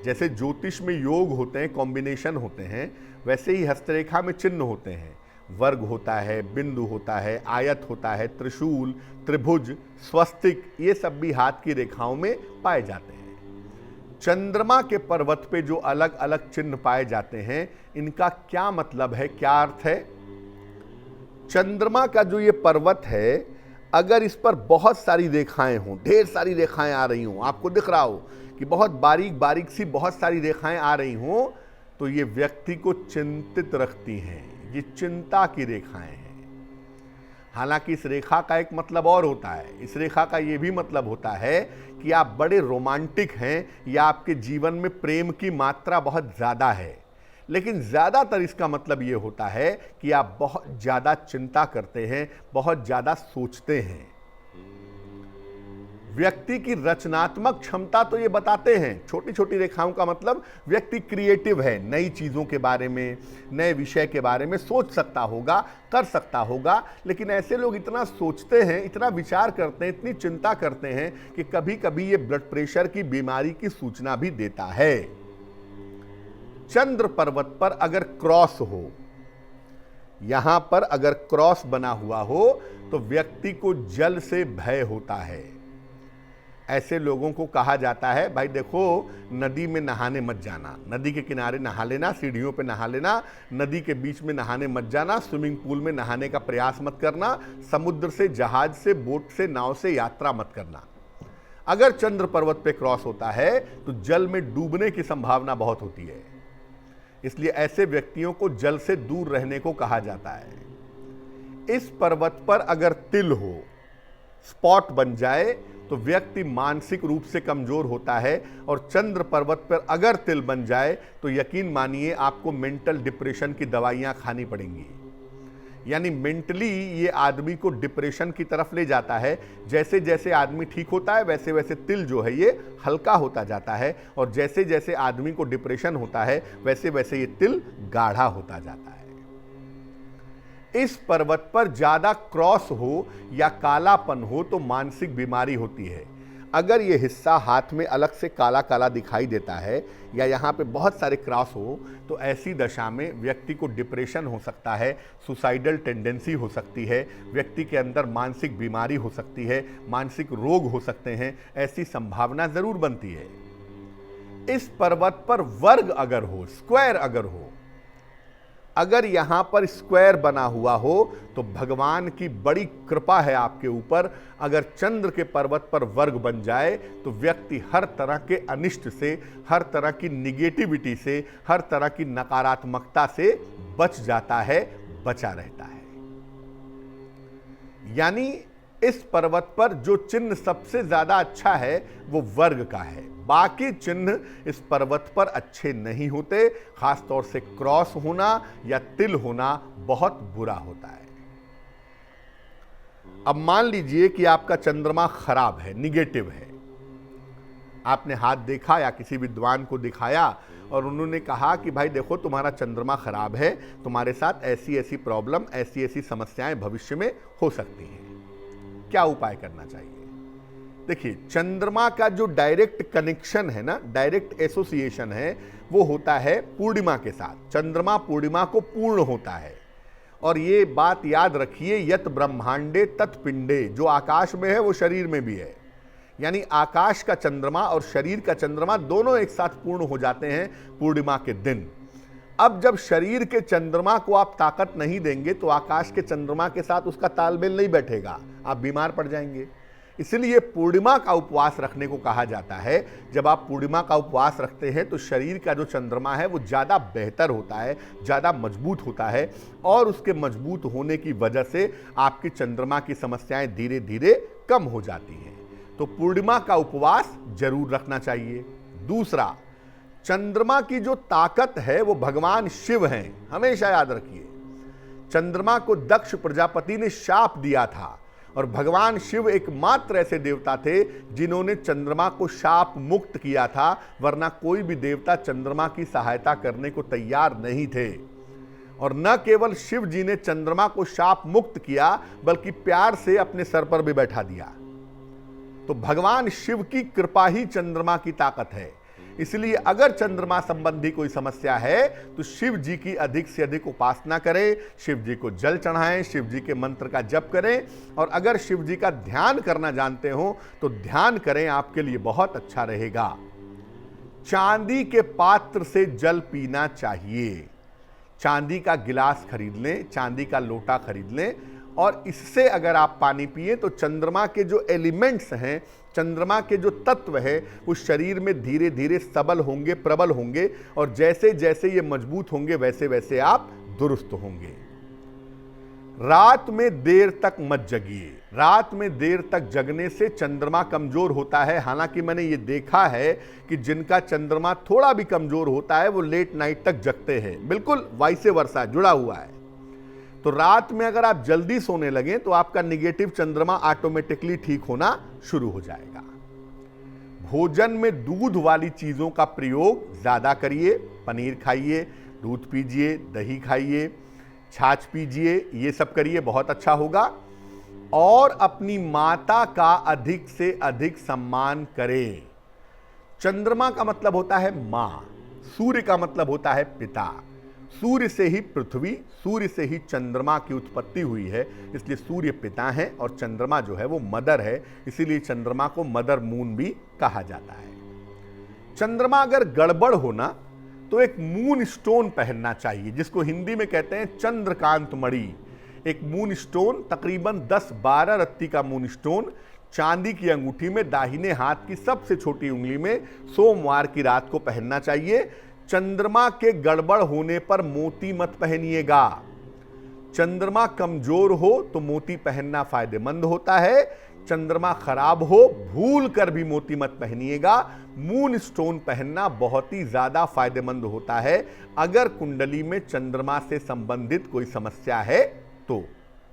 जैसे ज्योतिष में योग होते हैं, कॉम्बिनेशन होते हैं, वैसे ही हस्तरेखा में चिन्ह होते हैं। वर्ग होता है, बिंदु होता है, आयत होता है, त्रिशूल, त्रिभुज, स्वस्तिक, ये सब भी हाथ की रेखाओं में पाए जाते हैं। चंद्रमा के पर्वत पे जो अलग अलग चिन्ह पाए जाते हैं, इनका क्या मतलब है, क्या अर्थ है? चंद्रमा का जो ये पर्वत है, अगर इस पर बहुत सारी रेखाएं हों, ढेर सारी रेखाएं आ रही हों, आपको दिख रहा हो कि बहुत बारीक बारीक सी बहुत सारी रेखाएं आ रही हों, तो ये व्यक्ति को चिंतित रखती हैं। ये चिंता की रेखाएं हैं। हालांकि इस रेखा का एक मतलब और होता है। इस रेखा का ये भी मतलब होता है कि आप बड़े रोमांटिक हैं या आपके जीवन में प्रेम की मात्रा बहुत ज़्यादा है। लेकिन ज़्यादातर इसका मतलब ये होता है कि आप बहुत ज़्यादा चिंता करते हैं, बहुत ज़्यादा सोचते हैं। व्यक्ति की रचनात्मक क्षमता तो ये बताते हैं। छोटी छोटी रेखाओं का मतलब व्यक्ति क्रिएटिव है, नई चीज़ों के बारे में, नए विषय के बारे में सोच सकता होगा, कर सकता होगा। लेकिन ऐसे लोग इतना सोचते हैं, इतना विचार करते हैं, इतनी चिंता करते हैं कि कभी कभी ये ब्लड प्रेशर की बीमारी की सूचना भी देता है। चंद्र पर्वत पर अगर क्रॉस हो, यहां पर अगर क्रॉस बना हुआ हो, तो व्यक्ति को जल से भय होता है। ऐसे लोगों को कहा जाता है, भाई देखो, नदी में नहाने मत जाना, नदी के किनारे नहा लेना, सीढ़ियों पे नहा लेना, नदी के बीच में नहाने मत जाना, स्विमिंग पूल में नहाने का प्रयास मत करना, समुद्र से, जहाज से, बोट से, नाव से यात्रा मत करना। अगर चंद्र पर्वत पे क्रॉस होता है तो जल में डूबने की संभावना बहुत होती है। इसलिए ऐसे व्यक्तियों को जल से दूर रहने को कहा जाता है। इस पर्वत पर अगर तिल हो, स्पॉट बन जाए, तो व्यक्ति मानसिक रूप से कमजोर होता है। और चंद्र पर्वत पर अगर तिल बन जाए तो यकीन मानिए आपको मेंटल डिप्रेशन की दवाइयां खानी पड़ेंगी। यानी मेंटली ये आदमी को डिप्रेशन की तरफ ले जाता है। जैसे जैसे आदमी ठीक होता है, वैसे वैसे तिल जो है ये हल्का होता जाता है, और जैसे जैसे आदमी को डिप्रेशन होता है, वैसे वैसे ये तिल गाढ़ा होता जाता है। इस पर्वत पर ज्यादा क्रॉस हो या कालापन हो तो मानसिक बीमारी होती है। अगर ये हिस्सा हाथ में अलग से काला काला दिखाई देता है या यहाँ पे बहुत सारे क्रॉस हो, तो ऐसी दशा में व्यक्ति को डिप्रेशन हो सकता है, सुसाइडल टेंडेंसी हो सकती है, व्यक्ति के अंदर मानसिक बीमारी हो सकती है, मानसिक रोग हो सकते हैं, ऐसी संभावना जरूर बनती है। इस पर्वत पर वर्ग अगर हो, स्क्वायर अगर हो, अगर यहां पर स्क्वायर बना हुआ हो, तो भगवान की बड़ी कृपा है आपके ऊपर। अगर चंद्र के पर्वत पर वर्ग बन जाए तो व्यक्ति हर तरह के अनिष्ट से, हर तरह की निगेटिविटी से, हर तरह की नकारात्मकता से बच जाता है, बचा रहता है। यानी इस पर्वत पर जो चिन्ह सबसे ज्यादा अच्छा है वो वर्ग का है। बाकी चिन्ह इस पर्वत पर अच्छे नहीं होते। खासतौर से क्रॉस होना या तिल होना बहुत बुरा होता है। अब मान लीजिए कि आपका चंद्रमा खराब है, निगेटिव है। आपने हाथ देखा या किसी विद्वान को दिखाया और उन्होंने कहा कि भाई देखो, तुम्हारा चंद्रमा खराब है, तुम्हारे साथ ऐसी ऐसी प्रॉब्लम, ऐसी ऐसी समस्याएं भविष्य में हो सकती हैं। क्या उपाय करना चाहिए? देखिए, चंद्रमा का जो डायरेक्ट कनेक्शन है ना, डायरेक्ट एसोसिएशन है, वो होता है पूर्णिमा के साथ। चंद्रमा पूर्णिमा को पूर्ण होता है। और ये बात याद रखिए, यत ब्रह्मांडे तत् पिंडे, जो आकाश में है वो शरीर में भी है। यानी आकाश का चंद्रमा और शरीर का चंद्रमा दोनों एक साथ पूर्ण हो जाते हैं पूर्णिमा के दिन। अब जब शरीर के चंद्रमा को आप ताकत नहीं देंगे तो आकाश के चंद्रमा के साथ उसका तालमेल नहीं बैठेगा, आप बीमार पड़ जाएंगे। इसलिए पूर्णिमा का उपवास रखने को कहा जाता है। जब आप पूर्णिमा का उपवास रखते हैं तो शरीर का जो चंद्रमा है वो ज़्यादा बेहतर होता है, ज़्यादा मजबूत होता है, और उसके मजबूत होने की वजह से आपकी चंद्रमा की समस्याएं धीरे धीरे कम हो जाती हैं। तो पूर्णिमा का उपवास जरूर रखना चाहिए। दूसरा, चंद्रमा की जो ताकत है वो भगवान शिव हैं, हमेशा याद रखिए। चंद्रमा को दक्ष प्रजापति ने शाप दिया था, और भगवान शिव एकमात्र ऐसे देवता थे जिन्होंने चंद्रमा को शाप मुक्त किया था, वरना कोई भी देवता चंद्रमा की सहायता करने को तैयार नहीं थे। और न केवल शिव जी ने चंद्रमा को शाप मुक्त किया, बल्कि प्यार से अपने सर पर भी बैठा दिया। तो भगवान शिव की कृपा ही चंद्रमा की ताकत है। इसलिए अगर चंद्रमा संबंधी कोई समस्या है तो शिव जी की अधिक से अधिक उपासना करें, शिव जी को जल चढ़ाएं, शिव जी के मंत्र का जप करें, और अगर शिव जी का ध्यान करना जानते हो तो ध्यान करें, आपके लिए बहुत अच्छा रहेगा। चांदी के पात्र से जल पीना चाहिए। चांदी का गिलास खरीद लें, चांदी का लोटा खरीद लें, और इससे अगर आप पानी पिए तो चंद्रमा के जो एलिमेंट्स हैं, चंद्रमा के जो तत्व है, उस शरीर में धीरे धीरे सबल होंगे, प्रबल होंगे, और जैसे जैसे ये मजबूत होंगे वैसे वैसे आप दुरुस्त होंगे। रात में देर तक मत जगिए। रात में देर तक जगने से चंद्रमा कमजोर होता है। हालांकि मैंने ये देखा है कि जिनका चंद्रमा थोड़ा भी कमजोर होता है वो लेट नाइट तक जगते हैं, बिल्कुल वाइसे वर्सा जुड़ा हुआ है। तो रात में अगर आप जल्दी सोने लगें तो आपका निगेटिव चंद्रमा ऑटोमेटिकली ठीक होना शुरू हो जाएगा। भोजन में दूध वाली चीजों का प्रयोग ज्यादा करिए। पनीर खाइए, दूध पीजिए, दही खाइए, छाछ पीजिए, ये सब करिए, बहुत अच्छा होगा। और अपनी माता का अधिक से अधिक सम्मान करें। चंद्रमा का मतलब होता है मां, सूर्य का मतलब होता है पिता। सूर्य से ही पृथ्वी, सूर्य से ही चंद्रमा की उत्पत्ति हुई है, इसलिए सूर्य पिता है और चंद्रमा जो है वो मदर है, इसीलिए चंद्रमा को मदर मून भी कहा जाता है। चंद्रमा अगर गड़बड़ होना तो एक मून स्टोन पहनना चाहिए, जिसको हिंदी में कहते हैं चंद्रकांत मणि। एक मून स्टोन, तकरीबन 10-12 रत्ती का मून स्टोन चांदी की अंगूठी में दाहिने हाथ की सबसे छोटी उंगली में सोमवार की रात को पहनना चाहिए। चंद्रमा के गड़बड़ होने पर मोती मत पहनिएगा। चंद्रमा कमजोर हो तो मोती पहनना फायदेमंद होता है। चंद्रमा खराब हो भूल कर भी मोती मत पहनिएगा। मून स्टोन पहनना बहुत ही ज्यादा फायदेमंद होता है अगर कुंडली में चंद्रमा से संबंधित कोई समस्या है तो।